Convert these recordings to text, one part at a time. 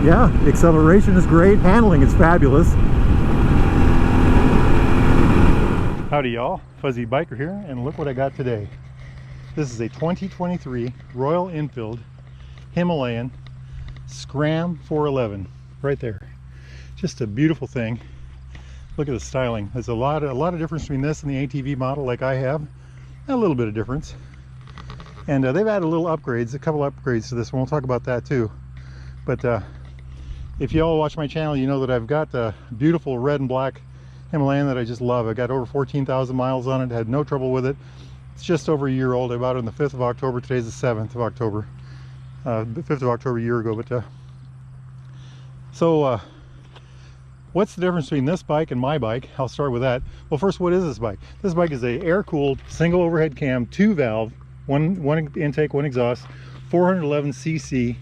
Yeah, the acceleration is great, handling is fabulous. Howdy y'all, Fuzzy Biker here, and look what I got today. This is a 2023 Royal Enfield Himalayan Scram 411, right there. Just a beautiful thing. Look at the styling. There's a lot of difference between this and the ATV model like I have. A little bit of difference. And they've added a couple upgrades to this one. We'll talk about that too. But if you all watch my channel, you know that I've got a beautiful red and black Himalayan that I just love. I got over 14,000 miles on it, had no trouble with it. It's just over a year old. I bought it on the 5th of October. Today's the 7th of October. The 5th of October a year ago. But what's the difference between this bike and my bike? I'll start with that. Well, first, what is this bike? This bike is a air-cooled single overhead cam, 2-valve, one intake, one exhaust, 411cc,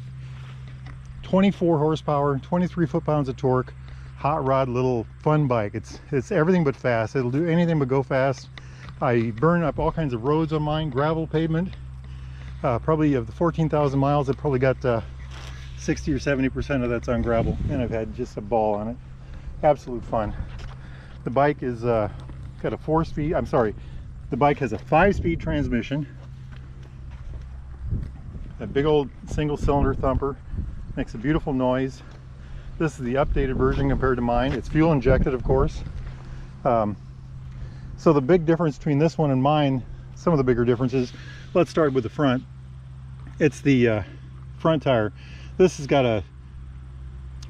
24 horsepower, 23 foot-pounds of torque, hot rod little fun bike. It's everything but fast. It'll do anything but go fast. I burn up all kinds of roads on mine, gravel, pavement. Probably of the 14,000 miles, I probably got 60 or 70% of that's on gravel, and I've had just a ball on it. Absolute fun. The bike is got a 4-speed, I'm sorry, the bike has a 5-speed transmission, a big old single cylinder thumper, makes a beautiful noise. This is the updated version compared to mine. It's fuel injected, of course. So the big difference between this one and mine, some of the bigger differences, let's start with the front. It's the front tire. This has got a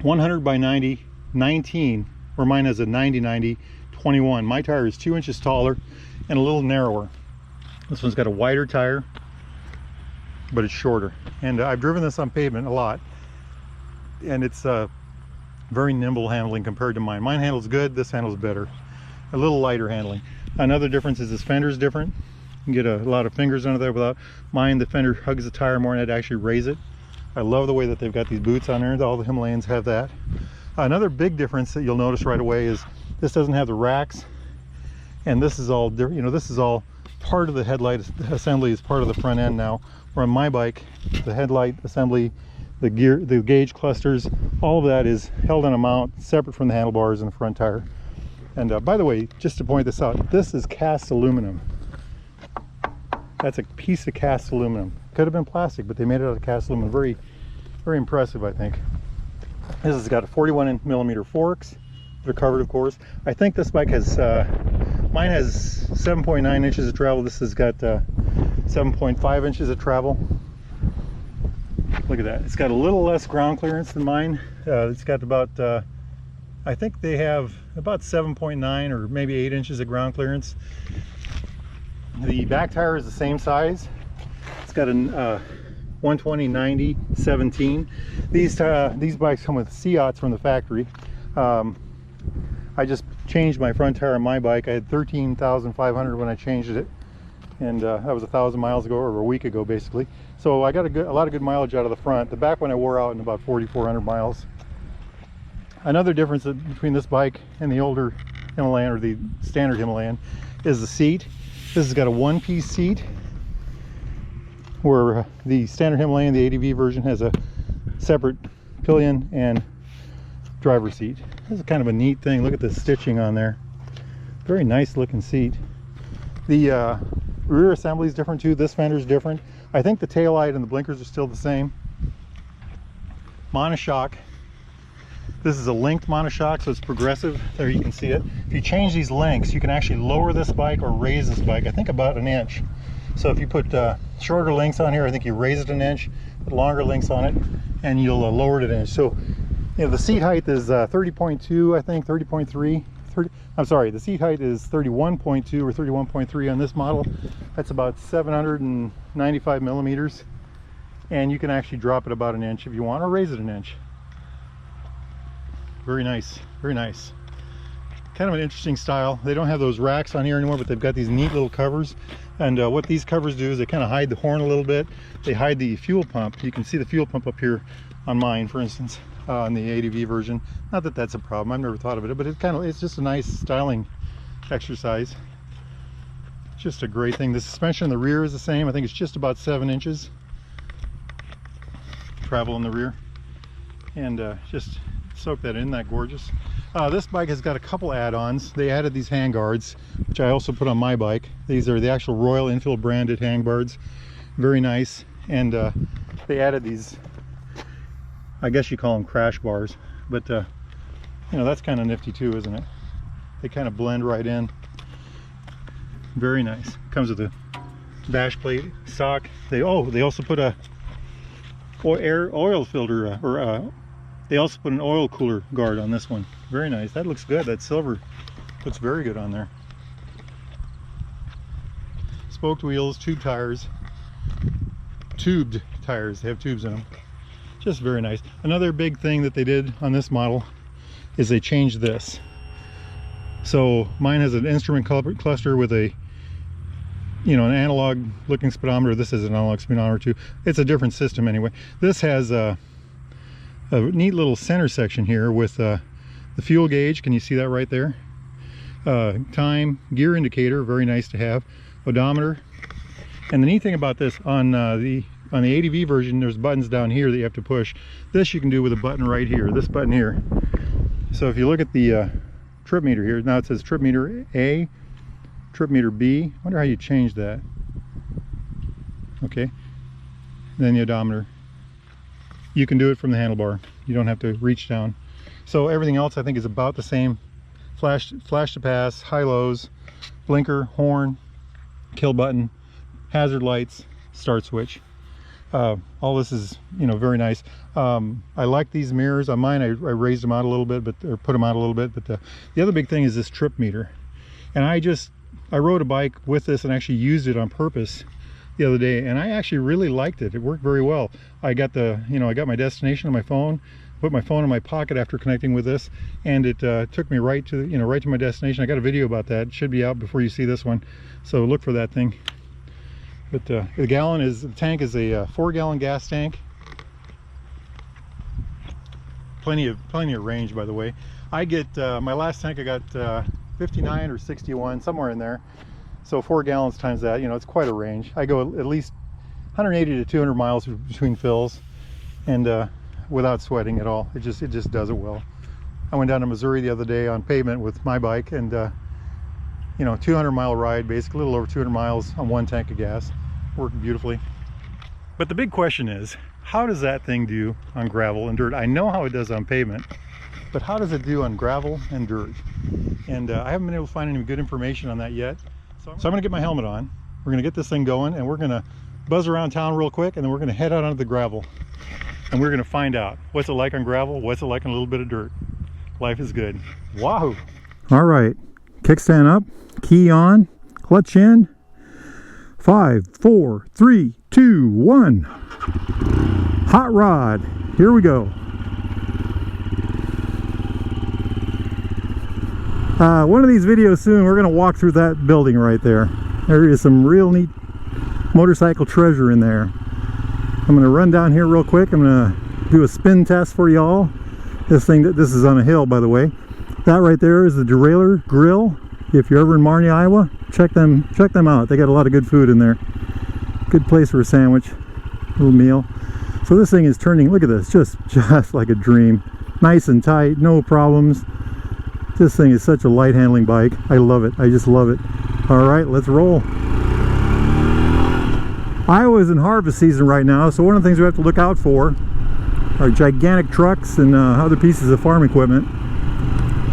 100 by 90 19, where mine has a 90/90 21. My tire is 2 inches taller and a little narrower. This one's got a wider tire, but it's shorter. And I've driven this on pavement a lot, and it's very nimble handling compared to mine. Mine handles good, this handles better. A little lighter handling. Another difference is this fender is different. You can get a lot of fingers under there without mine. The fender hugs the tire more and I'd actually raise it. I love the way that they've got these boots on there. All the Himalayans have that. Another big difference that you'll notice right away is this doesn't have the racks, and this is all, you know, this is all part of the headlight assembly, is part of the front end now. Where on my bike, the headlight assembly, the gauge clusters, all of that is held on a mount separate from the handlebars and the front tire. And by the way, just to point this out, this is cast aluminum. That's a piece of cast aluminum. Could have been plastic, but they made it out of cast aluminum. Very, very impressive, I think. This has got a 41mm forks that are covered, of course. I think this bike has, mine has 7.9 inches of travel. This has got 7.5 inches of travel. Look at that. It's got a little less ground clearance than mine. It's got about, I think they have about 7.9 or maybe 8 inches of ground clearance. The back tire is the same size. It's got a 120/90/17. These bikes come with COTs from the factory. I just changed my front tire on my bike. I had 13,500 when I changed it, and that was 1,000 miles ago, or a week ago basically. So I got a lot of good mileage out of the front. The back one I wore out in about 4,400 miles. Another difference between this bike and the older Himalayan, or the standard Himalayan, is the seat. This has got a one-piece seat, where the standard Himalayan, the ADV version, has a separate pillion and driver's seat. This is kind of a neat thing. Look at the stitching on there. Very nice looking seat. The rear assembly is different too. This fender is different. I think the tail light and the blinkers are still the same. Monoshock. This is a linked monoshock, so it's progressive. There you can see it. If you change these links, you can actually lower this bike or raise this bike, I think about an inch. So if you put shorter links on here, I think you raise it an inch, put longer links on it, and you'll lower it an inch. So, you know, the seat height is 30.2, I think, 30.3. I'm sorry, the seat height is 31.2 or 31.3 on this model. That's about 795 millimeters. And you can actually drop it about an inch if you want, or raise it an inch. Very nice, very nice. Kind of an interesting style. They don't have those racks on here anymore, but they've got these neat little covers. And what these covers do is they kind of hide the horn a little bit. They hide the fuel pump. You can see the fuel pump up here on mine, for instance, on the ADV version. Not that that's a problem. I've never thought of it, but it's just a nice styling exercise. Just a great thing. The suspension in the rear is the same. I think it's just about 7 inches travel in the rear. and just soak that in. That gorgeous. This bike has got a couple add-ons. They added these handguards, which I also put on my bike. These are the actual Royal Enfield branded handguards. Very nice. And they added these, I guess you call them crash bars, but you know, that's kind of nifty too, isn't it? They kind of blend right in. Very nice. Comes with a dash plate, sock. They also put a oil filter, they also put an oil cooler guard on this one. Very nice. That looks good. That silver looks very good on there. Spoked wheels, tubed tires. Tubed tires. They have tubes in them. Just very nice. Another big thing that they did on this model is they changed this. So mine has an instrument cluster with a, you know, an analog looking speedometer. This is an analog speedometer too. It's a different system anyway. This has a neat little center section here with the fuel gauge. Can you see that right there? Time, gear indicator, very nice to have. Odometer. And the neat thing about this, on the ADV version, there's buttons down here that you have to push. This you can do with a button right here, this button here. So if you look at the trip meter here, now it says trip meter A, trip meter B. I wonder how you change that. Okay. And then the odometer. You can do it from the handlebar. You don't have to reach down. So everything else I think is about the same. Flash to pass, high lows, blinker, horn, kill button, hazard lights, start switch. All this is, you know, very nice. I like these mirrors on mine. I raised them out a little bit, or put them out a little bit. But the other big thing is this trip meter. And I rode a bike with this and actually used it on purpose the other day, and I actually really liked it. It worked very well. I got I got my destination on my phone, put my phone in my pocket after connecting with this, and it took me right to right to my destination. I got a video about that. It should be out before you see this one, so look for that thing. But the tank is a 4-gallon gas tank. Plenty of range, by the way. I get my last tank I got 59 or 61, somewhere in there. So 4 gallons times that, you know, it's quite a range. I go at least 180 to 200 miles between fills, and without sweating at all. It just does it well. I went down to Missouri the other day on pavement with my bike, and you know, 200-mile ride, basically a little over 200 miles on one tank of gas. Worked beautifully. But the big question is, how does that thing do on gravel and dirt? I know how it does on pavement, but how does it do on gravel and dirt? And I haven't been able to find any good information on that yet. So I'm going to get my helmet on. We're going to get this thing going, and we're going to buzz around town real quick, and then we're going to head out onto the gravel. And we're going to find out what's it like on gravel, what's it like on a little bit of dirt. Life is good. Wahoo! All right, kickstand up, key on, clutch in. 5, 4, 3, 2, 1. Hot rod. Here we go. One of these videos soon, we're going to walk through that building right there. There is some real neat motorcycle treasure in there. I'm going to run down here real quick. I'm going to do a spin test for y'all. This is on a hill, by the way. That right there is the Derailleur Grill. If you're ever in Marnie, Iowa, check them out. They got a lot of good food in there. Good place for a sandwich, little meal. So this thing is turning, look at this, just like a dream. Nice and tight, no problems. This thing is such a light handling bike. I love it. I just love it. All right, let's roll. Iowa is in harvest season right now, so one of the things we have to look out for are gigantic trucks and other pieces of farm equipment.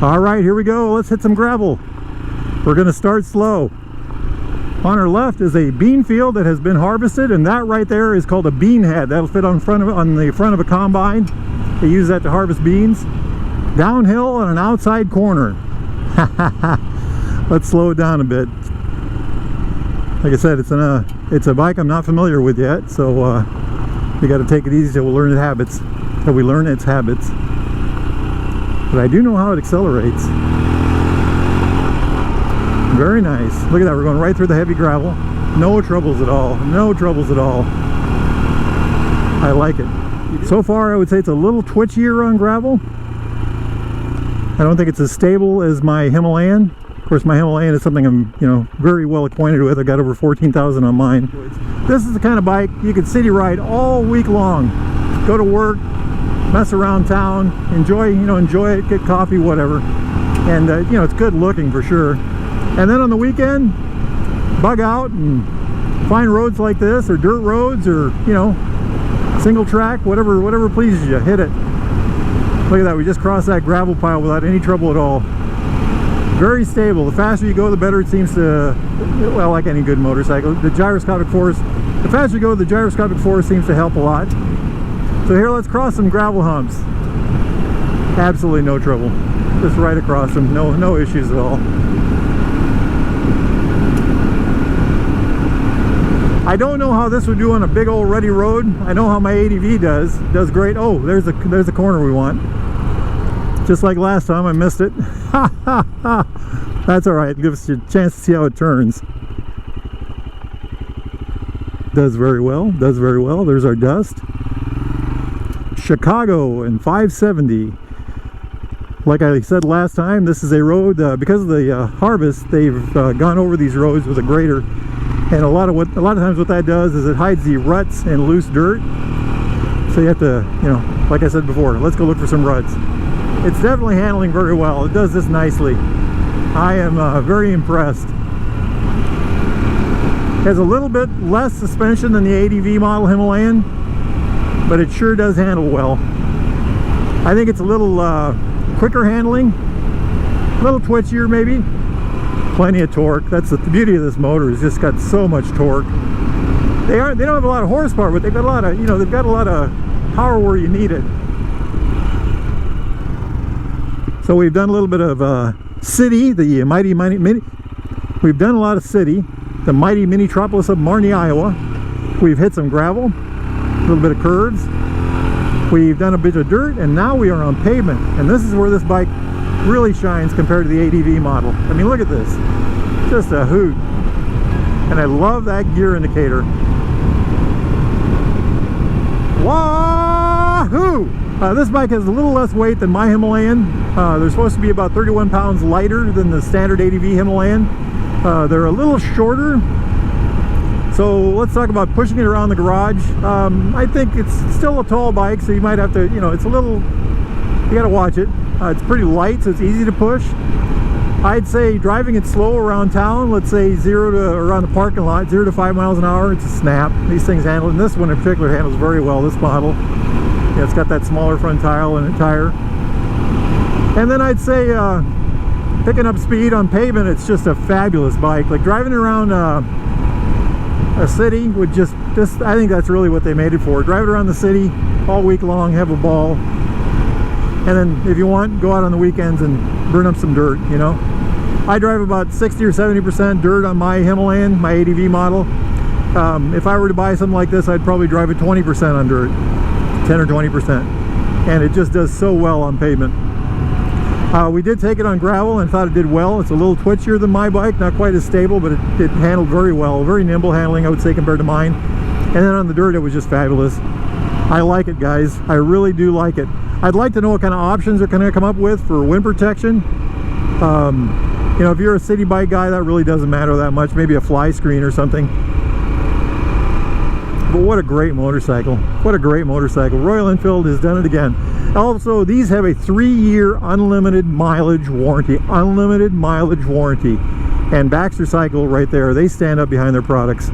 All right, here we go. Let's hit some gravel. We're going to start slow. On our left is a bean field that has been harvested, and that right there is called a bean head. That'll fit on the front of a combine. They use that to harvest beans. Downhill on an outside corner. Let's slow it down a bit. Like I said, it's a bike I'm not familiar with yet, so we got to take it easy till we learn its habits. But I do know how it accelerates. Very nice. Look at that. We're going right through the heavy gravel. No troubles at all. No troubles at all. I like it. So far, I would say it's a little twitchier on gravel. I don't think it's as stable as my Himalayan. Of course, my Himalayan is something I'm, very well acquainted with. I got over 14,000 on mine. This is the kind of bike you can city ride all week long. Go to work, mess around town, enjoy it, get coffee, whatever. And you know, it's good looking for sure. And then on the weekend, bug out and find roads like this, or dirt roads, or you know, single track, whatever pleases you, hit it. Look at that, we just crossed that gravel pile without any trouble at all. Very stable. The faster you go, the better it seems to, well, like any good motorcycle. The gyroscopic force, the faster you go, the gyroscopic force seems to help a lot. So here, let's cross some gravel humps. Absolutely no trouble. Just right across them, no issues at all. I don't know how this would do on a big old rutty road. I know how my ADV does great. Oh, there's the corner we want. Just like last time, I missed it. That's all right. Give us a chance to see how it turns. Does very well. Does very well. There's our dust. Chicago and 570. Like I said last time, this is a road because of the harvest. They've gone over these roads with a grader, and a lot of times what that does is it hides the ruts and loose dirt. So you have to, you know, like I said before, let's go look for some ruts. It's definitely handling very well. It does this nicely. I am very impressed. It has a little bit less suspension than the ADV model Himalayan, but it sure does handle well. I think it's a little quicker handling, a little twitchier maybe. Plenty of torque. That's the beauty of this motor. It's just got so much torque. They don't have a lot of horsepower, but they've got a lot of, you know, they've got a lot of power where you need it. So we've done a little bit of city, the mighty mini. We've done a lot of city, the mighty mini-tropolis of Marnie, Iowa. We've hit some gravel, a little bit of curves. We've done a bit of dirt, and now we are on pavement. And this is where this bike really shines compared to the ADV model. I mean, look at this, just a hoot. And I love that gear indicator. Wahoo! This bike has a little less weight than my Himalayan. They're supposed to be about 31 pounds lighter than the standard ADV Himalayan. They're a little shorter. So let's talk about pushing it around the garage. I think it's still a tall bike, so you might have to, you know, it's a little, you gotta watch it. It's pretty light, so it's easy to push. I'd say driving it slow around town, let's say around the parking lot, 0 to 5 miles an hour, it's a snap. These things handle, and this one in particular handles very well, this model. Yeah, it's got that smaller front tire. And then I'd say picking up speed on pavement, it's just a fabulous bike. Like driving around a city would just I think that's really what they made it for. Drive it around the city all week long, have a ball. And then if you want, go out on the weekends and burn up some dirt, you know. I drive about 60 or 70% dirt on my Himalayan, my ADV model. If I were to buy something like this, I'd probably drive it 20% on dirt, 10 or 20%. And it just does so well on pavement. We did take it on gravel and thought it did well. It's a little twitchier than my bike, not quite as stable, but it handled very well. Very nimble handling, I would say, compared to mine. And then on the dirt, it was just fabulous. I like it, guys. I really do like it. I'd like to know what kind of options they're going to come up with for wind protection. You know, if you're a city bike guy, that really doesn't matter that much. Maybe a fly screen or something. But what a great motorcycle. What a great motorcycle. Royal Enfield has done it again. Also, these have a 3-year unlimited mileage warranty. Unlimited mileage warranty. And Baxter Cycle right there, they stand up behind their products.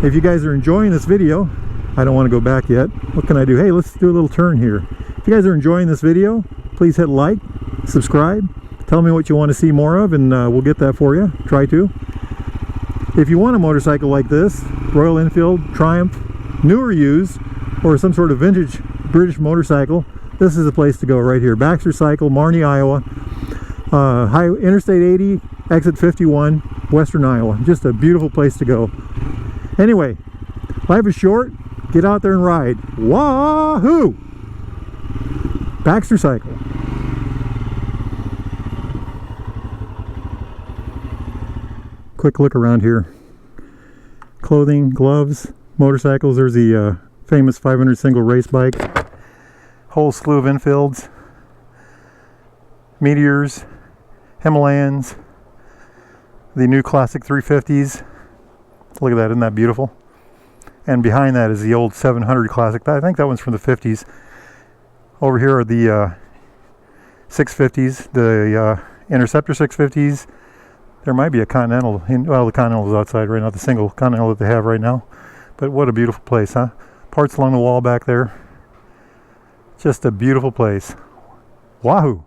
If you guys are enjoying this video, I don't want to go back yet. What can I do? Hey, let's do a little turn here. If you guys are enjoying this video, please hit like, subscribe, tell me what you want to see more of, and we'll get that for you. Try to. If you want a motorcycle like this, Royal Enfield, Triumph, new or used, or some sort of vintage British motorcycle, this is the place to go right here. Baxter Cycle, Marnie, Iowa. Interstate 80, exit 51, Western Iowa. Just a beautiful place to go. Anyway, life is short. Get out there and ride. Wahoo! Baxter Cycle. Quick look around here. Clothing, gloves, motorcycles. There's the famous 500 single race bike. Whole slew of Enfields, Meteors, Himalayans, the new classic 350s. Look at that, isn't that beautiful? And behind that is the old 700 classic. I think that one's from the 50s. Over here are the 650s, the Interceptor 650s. There might be a Continental. Well, the Continental is outside right now, the single Continental that they have right now. But what a beautiful place, huh? Parts along the wall back there. Just a beautiful place. Wahoo!